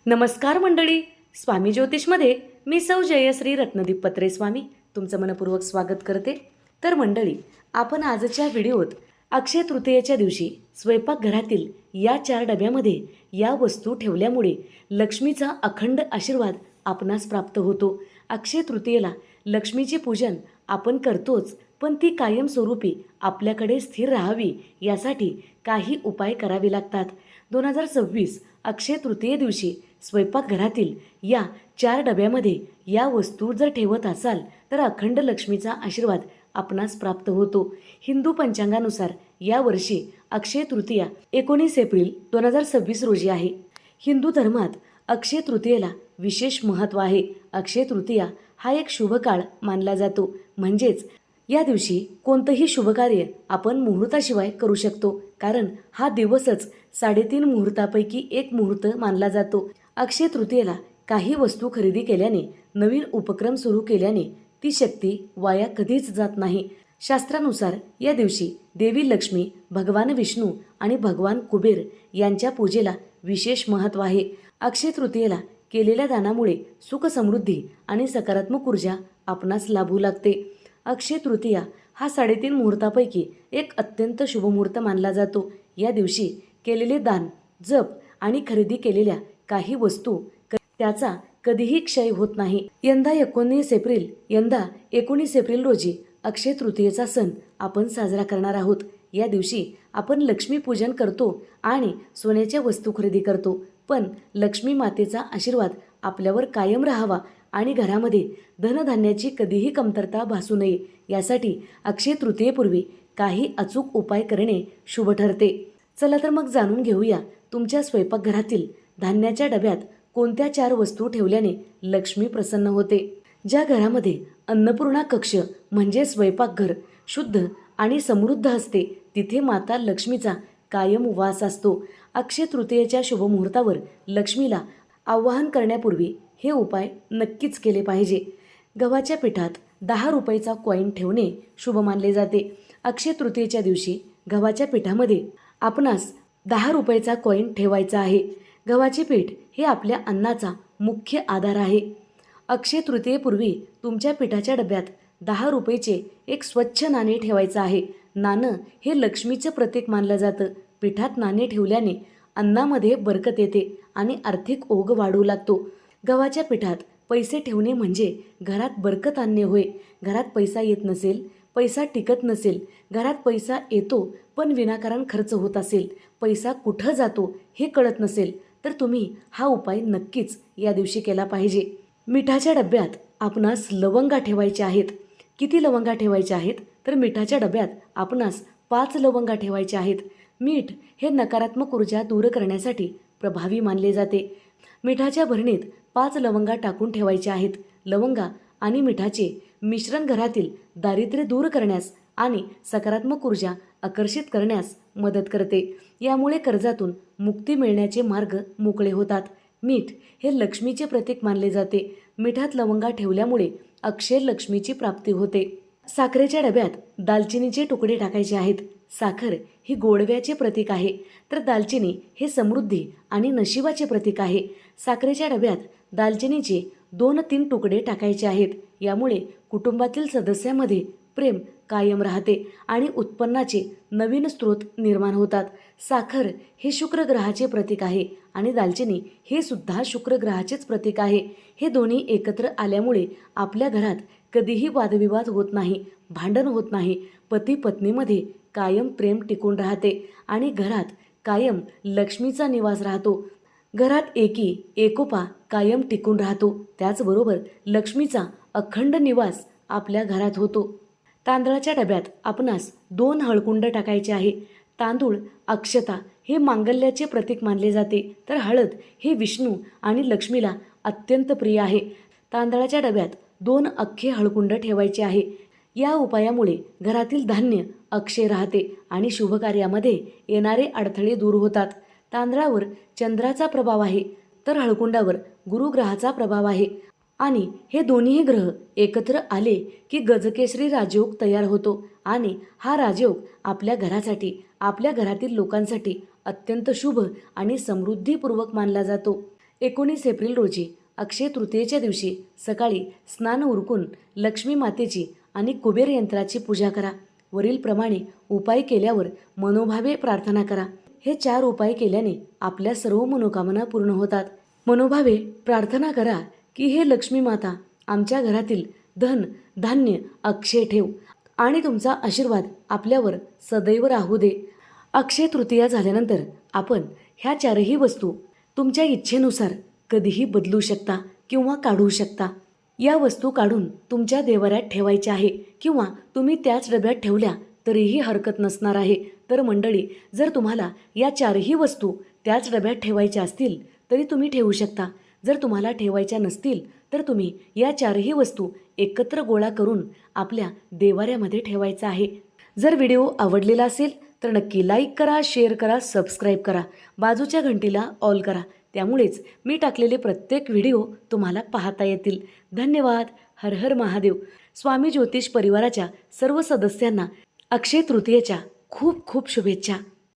नमस्कार मंडळी, स्वामी ज्योतिषमध्ये मी सौ जयश्री रत्नदीप पत्रे स्वामी तुमचं मनपूर्वक स्वागत करते. तर मंडळी, आपण आजच्या व्हिडिओत अक्षय तृतीयेच्या दिवशी स्वयंपाकघरातील या 4 डब्यामध्ये या वस्तू ठेवल्यामुळे लक्ष्मीचा अखंड आशीर्वाद आपणास प्राप्त होतो. अक्षय तृतीयेला लक्ष्मीचे पूजन आपण करतोच, पण ती कायमस्वरूपी आपल्याकडे स्थिर राहावी यासाठी काही उपाय करावे लागतात. 2026 अक्षय तृतीये दिवशी स्वयंपाकघरातील या 4 डब्यामध्ये या वस्तू जर ठेवत असाल तर अखंड लक्ष्मीचा आशीर्वाद आपणास प्राप्त होतो. हिंदू पंचांगानुसार यावर्षी अक्षय तृतीया 19 एप्रिल 2026 रोजी आहे. हिंदू धर्मात अक्षय तृतीयेला विशेष महत्त्व आहे. अक्षय तृतीया हा एक शुभ काळ मानला जातो. म्हणजेच या दिवशी कोणतंही शुभकार्य आपण मुहूर्ताशिवाय करू शकतो, कारण हा दिवसच 3.5 मुहूर्तापैकी एक मुहूर्त मानला जातो. अक्षय तृतीयेला काही वस्तू खरेदी केल्याने, नवीन उपक्रम सुरू केल्याने ती शक्ती वाया कधीच जात नाही. शास्त्रानुसार या दिवशी देवी लक्ष्मी, भगवान विष्णू आणि भगवान कुबेर यांच्या पूजेला विशेष महत्त्व आहे. अक्षय तृतीयेला केलेल्या दानामुळे सुख, समृद्धी आणि सकारात्मक ऊर्जा आपणास लाभू लागते. अक्षय तृतीया हा 3.5 मुहूर्तापैकी एक अत्यंत शुभ मुहूर्त मानला जातो. या दिवशी केलेले दान, जप आणि खरेदी केलेल्या काही वस्तू त्याचा कधीही क्षय होत नाही. यंदा 19 एप्रिल रोजी अक्षय तृतीयेचा सण आपण साजरा करणार आहोत. या दिवशी आपण लक्ष्मी पूजन करतो आणि सोन्याच्या वस्तू खरेदी करतो, पण लक्ष्मी मातेचा आशीर्वाद आपल्यावर कायम राहावा आणि घरामध्ये धनधान्याची कधीही कमतरता भासू नये यासाठी अक्षय तृतीयेपूर्वी काही अचूक उपाय करणे शुभ ठरते. चला तर मग जाणून घेऊया, तुमच्या स्वयंपाकघरातील धान्याच्या डब्यात कोणत्या 4 वस्तू ठेवल्याने लक्ष्मी प्रसन्न होते. ज्या घरामध्ये अन्नपूर्णा कक्ष म्हणजे स्वयंपाकघर शुद्ध आणि समृद्ध असते, तिथे माता लक्ष्मीचा कायम वास असतो. अक्षय तृतीयेच्या शुभ मुहूर्तावर लक्ष्मीला आवाहन करण्यापूर्वी हे उपाय नक्कीच केले पाहिजे. गव्हाच्या पिठात 10 रुपयाचा कॉईन ठेवणे शुभ मानले जाते. अक्षय तृतीयेच्या दिवशी गव्हाच्या पिठामध्ये आपणास 10 रुपयाचा कॉईन ठेवायचा आहे. गव्हाचे पीठ हे आपल्या अन्नाचा मुख्य आधार आहे. अक्षय तृतीयेपूर्वी तुमच्या पिठाच्या डब्यात 10 रुपयाचे एक स्वच्छ नाणे ठेवायचं आहे. नाणं हे लक्ष्मीचं प्रतीक मानलं जातं. पिठात नाणे ठेवल्याने अन्नामध्ये बरकत येते आणि आर्थिक ओघ वाढू लागतो. गव्हाच्या पिठात पैसे ठेवणे म्हणजे घरात बरकत आणणे होय. घरात पैसा येत नसेल, पैसा टिकत नसेल, घरात पैसा येतो पण विनाकारण खर्च होत असेल, पैसा कुठं जातो हे कळत नसेल, तर तुम्ही हा उपाय नक्कीच या दिवशी केला पाहिजे. मिठाच्या डब्यात आपणास लवंगा ठेवायच्या आहेत. किती लवंगा ठेवायच्या आहेत? तर मिठाच्या डब्यात आपणास 5 लवंगा ठेवायच्या आहेत. मीठ हे नकारात्मक ऊर्जा दूर करण्यासाठी प्रभावी मानले जाते. मिठाच्या भरणीत 5 लवंगा टाकून ठेवायच्या आहेत. लवंगा आणि मिठाचे मिश्रण घरातील दारिद्र्य दूर करण्यास आणि सकारात्मक ऊर्जा आकर्षित करण्यास मदत करते. यामुळे कर्जातून मुक्ती मिळण्याचे मार्ग मोकळे होतात. मीठ हे लक्ष्मीचे प्रतीक मानले जाते. मिठात लवंगा ठेवल्यामुळे अक्षय लक्ष्मीची प्राप्ती होते. साखरेच्या डब्यात दालचिनीचे तुकडे टाकायचे आहेत. साखर ही गोडव्याचे प्रतीक आहे, तर दालचिनी हे समृद्धी आणि नशिबाचे प्रतीक आहे. साखरेच्या डब्यात दालचिनीचे 2-3 तुकडे टाकायचे आहेत. यामुळे कुटुंबातील सदस्यामध्ये प्रेम कायम राहते आणि उत्पन्नाचे नवीन स्रोत निर्माण होतात. साखर हे शुक्र ग्रहाचे प्रतीक आहे आणि दालचिनी हे सुद्धा शुक्र ग्रहाचेच प्रतीक आहे. हे दोन्ही एकत्र आल्यामुळे आपल्या घरात कधीही वादविवाद होत नाही, भांडण होत नाही. पती पत्नीमध्ये कायम प्रेम टिकून राहते आणि घरात कायम लक्ष्मीचा निवास राहतो. घरात एकोपा कायम टिकून राहतो. त्याचबरोबर लक्ष्मीचा अखंड निवास आपल्या घरात होतो. तांदळाच्या डब्यात आपणास 2 हळकुंड टाकायचे आहे. तांदूळ, अक्षता हे मांगल्याचे प्रतीक मानले जाते, तर हळद हे विष्णू आणि लक्ष्मीला अत्यंत प्रिय आहे. तांदळाच्या डब्यात 2 अख्खे हळकुंड ठेवायचे आहे. या उपायामुळे घरातील धान्य अक्षय राहते आणि शुभकार्यामध्ये येणारे अडथळे दूर होतात. तांदळावर चंद्राचा प्रभाव आहे, तर हळकुंडावर गुरुग्रहाचा प्रभाव आहे आणि हे दोन्ही ग्रह एकत्र आले की गजकेसरी राजयोग तयार होतो आणि हा राजयोग आपल्या घरासाठी, आपल्या घरातील लोकांसाठी अत्यंत शुभ आणि समृद्धीपूर्वक मानला जातो. 19 एप्रिल रोजी अक्षय तृतीयेच्या दिवशी सकाळी स्नान उरकून लक्ष्मी मातेची आणि कुबेर यंत्राची पूजा करा. वरीलप्रमाणे उपाय केल्यावर मनोभावे प्रार्थना करा. हे 4 उपाय केल्याने आपल्या सर्व मनोकामना पूर्ण होतात. मनोभावे प्रार्थना करा की हे लक्ष्मी माता, आमच्या घरातील धन धान्य अक्षय ठेव आणि तुमचा आशीर्वाद आपल्यावर सदैव राहू दे. अक्षय तृतीया झाल्यानंतर आपण ह्या 4ही वस्तू तुमच्या इच्छेनुसार कधीही बदलू शकता किंवा काढू शकता. या वस्तू काढून तुमच्या देवाऱ्यात ठेवायच्या आहे किंवा तुम्ही त्याच डब्यात ठेवल्या तरीही हरकत नसणार आहे. तर मंडळी, जर तुम्हाला या 4ही वस्तू त्याच डब्यात ठेवायच्या असतील तरी तुम्ही ठेवू शकता. जर तुम्हाला ठेवायच्या नसतील तर तुम्ही या 4ही वस्तू एकत्र गोळा करून आपल्या देवाऱ्यामध्ये ठेवायचा आहे. जर व्हिडिओ आवडलेला असेल तर नक्की लाईक करा, शेअर करा, सबस्क्राईब करा, बाजूच्या घंटीला ऑल करा. त्यामुळेच मी टाकलेले प्रत्येक व्हिडिओ तुम्हाला पाहता येतील. धन्यवाद. हर हर महादेव. स्वामी ज्योतिष परिवाराच्या सर्व सदस्यांना अक्षय तृतीयेच्या खूप खूप शुभेच्छा.